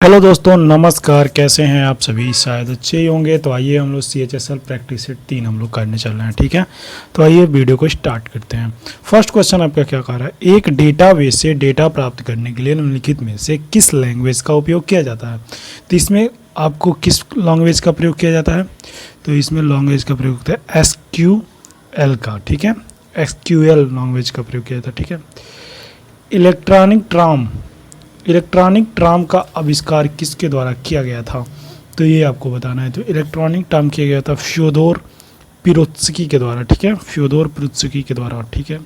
Hello दोस्तों, नमस्कार। कैसे हैं आप सभी? शायद अच्छे ही होंगे। तो आइए हम लोग CHSL प्रैक्टिस सेट 3 हम लोग करने चल रहे हैं। ठीक है, तो आइए वीडियो को स्टार्ट करते हैं। फर्स्ट क्वेश्चन आपका क्या कह रहा है? एक डेटाबेस से डेटा प्राप्त करने के लिए निम्नलिखित में से किस लैंग्वेज का उपयोग किया जाता है? तो इसमें आपको किस लैंग्वेज का प्रयोग किया जाता है? तो इसमें लैंग्वेज का प्रयोग होता है SQL का। ठीक है, SQL लैंग्वेज का प्रयोग किया जाता है। ठीक है। इलेक्ट्रॉनिक ट्राम का आविष्कार किसके द्वारा किया गया था? तो ये आपको बताना है। तो इलेक्ट्रॉनिक ट्राम किया गया था फ्योदोर पिरोत्स्की के द्वारा। ठीक है, फ्योदोर पिरोत्स्की के द्वारा। ठीक है।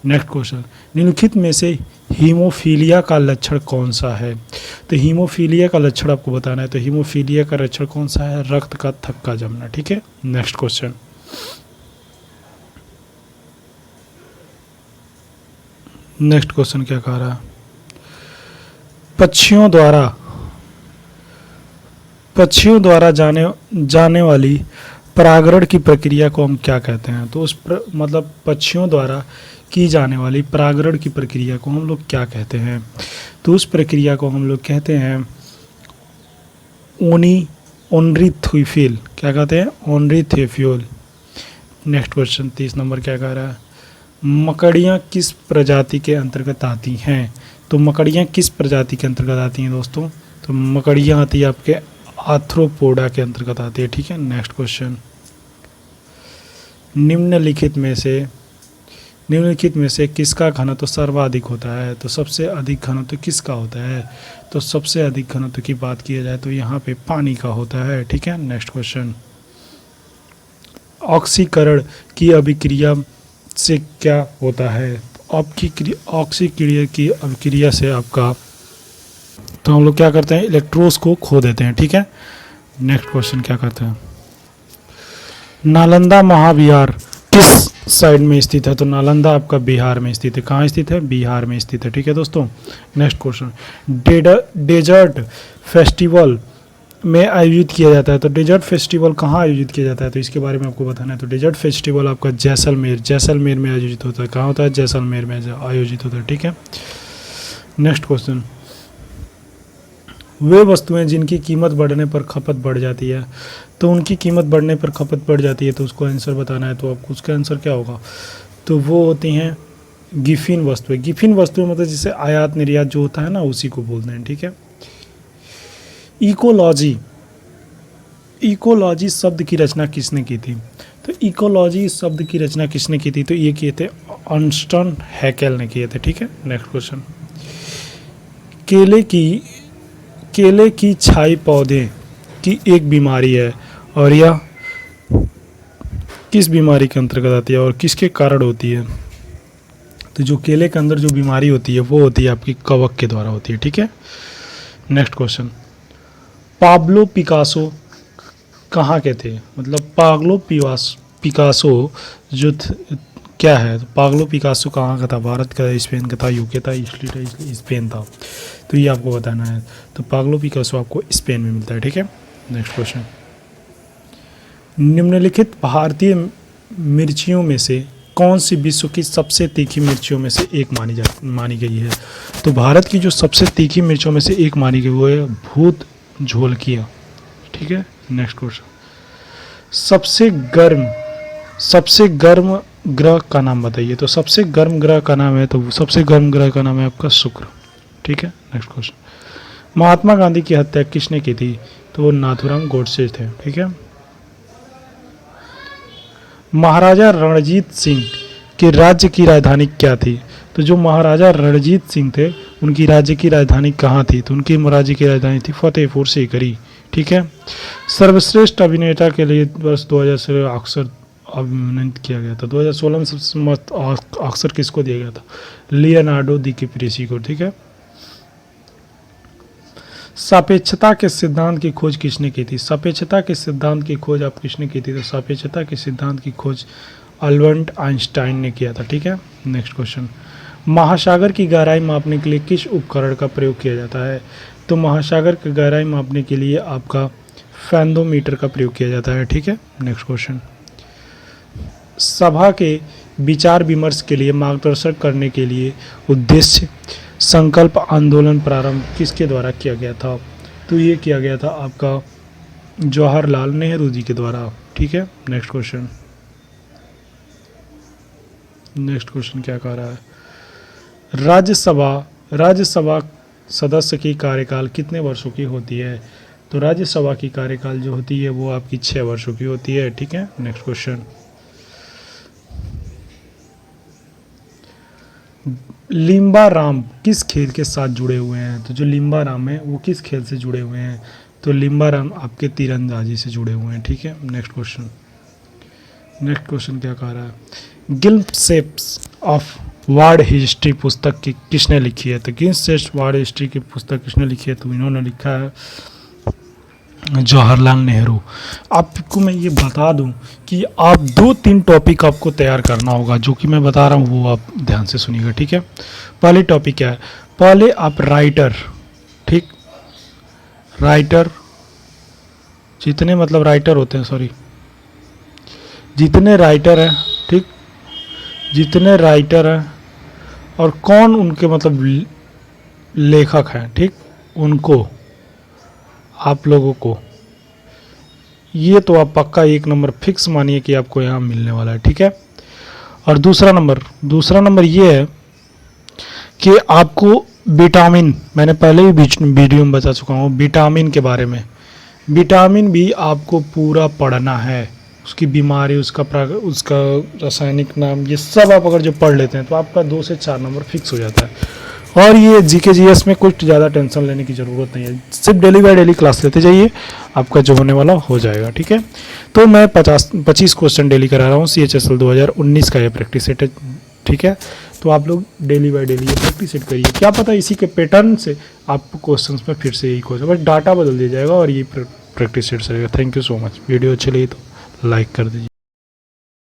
नेक्स्ट क्वेश्चन, निम्नलिखित में से हीमोफीलिया का लक्षण कौन सा है? तो हीमोफीलिया का लक्षण आपको बताना है। तो हीमोफीलिया का लक्षण कौन सा है? रक्त का थक्का जमना। ठीक है। नेक्स्ट क्वेश्चन, क्या कह रहा है? पक्षियों द्वारा जाने वाली परागण की प्रक्रिया को हम क्या कहते हैं? तो मतलब पक्षियों द्वारा की जाने वाली परागण की प्रक्रिया को हम लोग क्या कहते हैं? तो उस प्रक्रिया को हम लोग कहते हैं ओनरीथोफ्यूल। क्या कहते हैं? ओनरीथोफ्यूल। नेक्स्ट क्वेश्चन 30 नंबर क्या कह रहा है? मकड़ियाँ किस प्रजाति के अंतर्गत आती हैं? तो मकड़ियाँ किस प्रजाति के अंतर्गत आती हैं दोस्तों? तो मकड़ियाँ आती है आपके आर्थ्रोपोडा के अंतर्गत आती है। ठीक है। नेक्स्ट क्वेश्चन, निम्नलिखित में से किसका घनत्व सर्वाधिक होता है? तो सबसे अधिक घनत्व किसका होता है? तो सबसे अधिक घनत्व की बात की जाए तो यहाँ पे पानी का होता है। ठीक है। नेक्स्ट क्वेश्चन, ऑक्सीकरण की अभिक्रिया से क्या होता है? ऑक्सीक्रिया की अभिक्रिया से आपका, तो हम लोग क्या करते हैं? इलेक्ट्रोस को खो देते हैं। ठीक है। नेक्स्ट क्वेश्चन क्या करते हैं? नालंदा महाविहार किस साइड में स्थित है? तो नालंदा आपका बिहार में स्थित है। कहाँ स्थित है? बिहार में स्थित है। ठीक है दोस्तों। नेक्स्ट क्वेश्चन, डेजर्ट फेस्टिवल में आयोजित किया जाता है। तो डेजर्ट फेस्टिवल कहाँ आयोजित किया जाता है? तो इसके बारे में आपको बताना है। तो डेजर्ट फेस्टिवल आपका जैसलमेर में आयोजित होता है। कहाँ होता है? जैसलमेर में आयोजित होता है। ठीक है। नेक्स्ट क्वेश्चन, वे वस्तुएं जिनकी कीमत बढ़ने पर खपत बढ़ जाती है। तो उनकी कीमत बढ़ने पर खपत बढ़ जाती है, तो उसको आंसर बताना है। तो आपको उसका आंसर क्या होगा? तो वो होती हैं गिफिन वस्तुएं। गिफिन वस्तुएं मतलब जिसे आयात निर्यात जो होता है ना, उसी को बोलते हैं। ठीक है। इकोलॉजी शब्द की रचना किसने की थी? तो इकोलॉजी शब्द की रचना किसने की थी? तो ये किए थे अर्नस्ट हैकेल ने किए थे। ठीक है। नेक्स्ट क्वेश्चन, केले की छाई पौधे की एक बीमारी है और यह किस बीमारी के अंतर्गत आती है और किसके कारण होती है? तो जो केले के अंदर जो बीमारी होती है वो होती है आपकी कवक के द्वारा होती है। ठीक है। नेक्स्ट क्वेश्चन, पाब्लो पिकासो कहाँ के थे? मतलब पिकासो जो क्या है? तो पाब्लो पिकासो कहाँ का था? भारत का, स्पेन का था, यूके था, इसलिए स्पेन था। तो ये आपको बताना है। तो पाब्लो पिकासो आपको स्पेन में मिलता है। ठीक है। नेक्स्ट क्वेश्चन, निम्नलिखित भारतीय मिर्चियों में से कौन सी विश्व की सबसे तीखी मिर्चियों में से एक मानी गई है? तो भारत की जो सबसे तीखी मिर्चों में से एक मानी गई वो है भूत झोलकिया। ठीक है। नेक्स्ट क्वेश्चन, सबसे गर्म ग्रह का नाम बताइए। तो सबसे गर्म ग्रह का नाम है, तो सबसे गर्म ग्रह का नाम है आपका शुक्र। ठीक है। नेक्स्ट क्वेश्चन, महात्मा गांधी की हत्या किसने की थी? तो वो नाथूराम गोडसे थे। ठीक है। महाराजा रणजीत सिंह के राज्य की राजधानी क्या थी? तो जो महाराजा रणजीत सिंह थे उनकी राज्य की राजधानी कहाँ थी? तो उनकी राज्य की राजधानी थी फतेहपुर सीकरी। ठीक है। सर्वश्रेष्ठ अभिनेता के लिए वर्ष 2016 अक्सर अभिमानित किया गया था। 2016 में सबसे मस्त अक्सर किसको दिया गया था? लियोनार्डो डिकैप्रियो को। ठीक है। सापेक्षता के सिद्धांत की खोज किसने की थी? सापेक्षता के सिद्धांत की खोज आप किसने की थी? तो सापेक्षता के सिद्धांत की खोज अल्बर्ट आइंस्टाइन ने किया था। ठीक है। नेक्स्ट क्वेश्चन, महासागर की गहराई मापने के लिए किस उपकरण का प्रयोग किया जाता है? तो महासागर की गहराई मापने के लिए आपका फैथोमीटर का प्रयोग किया जाता है। ठीक है। नेक्स्ट क्वेश्चन, सभा के विचार विमर्श के लिए मार्गदर्शन करने के लिए उद्देश्य संकल्प आंदोलन प्रारंभ किसके द्वारा किया गया था? तो ये किया गया था आपका जवाहरलाल नेहरू जी के द्वारा। ठीक है, नेक्स्ट क्वेश्चन क्या कह रहा है, राज्यसभा सदस्य की कार्यकाल कितने वर्षों की होती है? तो राज्यसभा की कार्यकाल जो होती है वो आपकी 6 वर्षों की होती है। ठीक है, नेक्स्ट क्वेश्चन, लिम्बा राम किस खेल के साथ जुड़े हुए हैं? तो जो लिम्बा राम है वो किस खेल से जुड़े हुए हैं? तो लिम्बा राम आपके तीरंदाजी से जुड़े हुए हैं। ठीक है, नेक्स्ट क्वेश्चन क्या कह रहा है, गिल्मसेप्स ऑफ वर्ल्ड हिस्ट्री पुस्तक की किसने लिखी है? तो गिल्मसेप्स वर्ल्ड हिस्ट्री की पुस्तक किसने लिखी है? तो इन्होंने लिखा है जवाहरलाल नेहरू। आपको मैं ये बता दूं कि आप 2-3 टॉपिक आपको तैयार करना होगा, जो कि मैं बता रहा हूँ वो आप ध्यान से सुनिएगा। ठीक है, पहले टॉपिक क्या है, पहले आप राइटर, ठीक, राइटर जितने मतलब राइटर होते हैं, सॉरी जितने राइटर हैं, ठीक, जितने राइटर हैं और कौन उनके मतलब लेखक हैं, ठीक, उनको आप लोगों को ये तो आप पक्का 1 नंबर फिक्स मानिए कि आपको यहाँ मिलने वाला है। ठीक है, और दूसरा नंबर ये है कि आपको विटामिन, मैंने पहले भी वीडियो में बता चुका हूँ विटामिन के बारे में, विटामिन भी आपको पूरा पढ़ना है, उसकी बीमारी, उसका रासायनिक नाम, ये सब आप अगर जो पढ़ लेते हैं तो आपका 2 से 4 नंबर फिक्स हो जाता है। और ये जीके जीएस में कुछ ज़्यादा टेंशन लेने की ज़रूरत नहीं है, सिर्फ डेली बाय डेली क्लास लेते जाइए, आपका जो होने वाला हो जाएगा। ठीक है, तो मैं 25 क्वेश्चन डेली करा रहा हूँ, CHSL 2019 का ये प्रैक्टिस सेट है। ठीक है, तो आप लोग डेली बाय डेली ये प्रैक्टिस सेट करिए, क्या पता इसी के पैटर्न से आपको क्वेश्चन में फिर से यही क्वेश्चन, बस डाटा बदल दिया जाएगा और ये प्रैक्टिस सेट रहेगा। Thank you so much. Video अच्छी लगी तो लाइक कर दीजिए।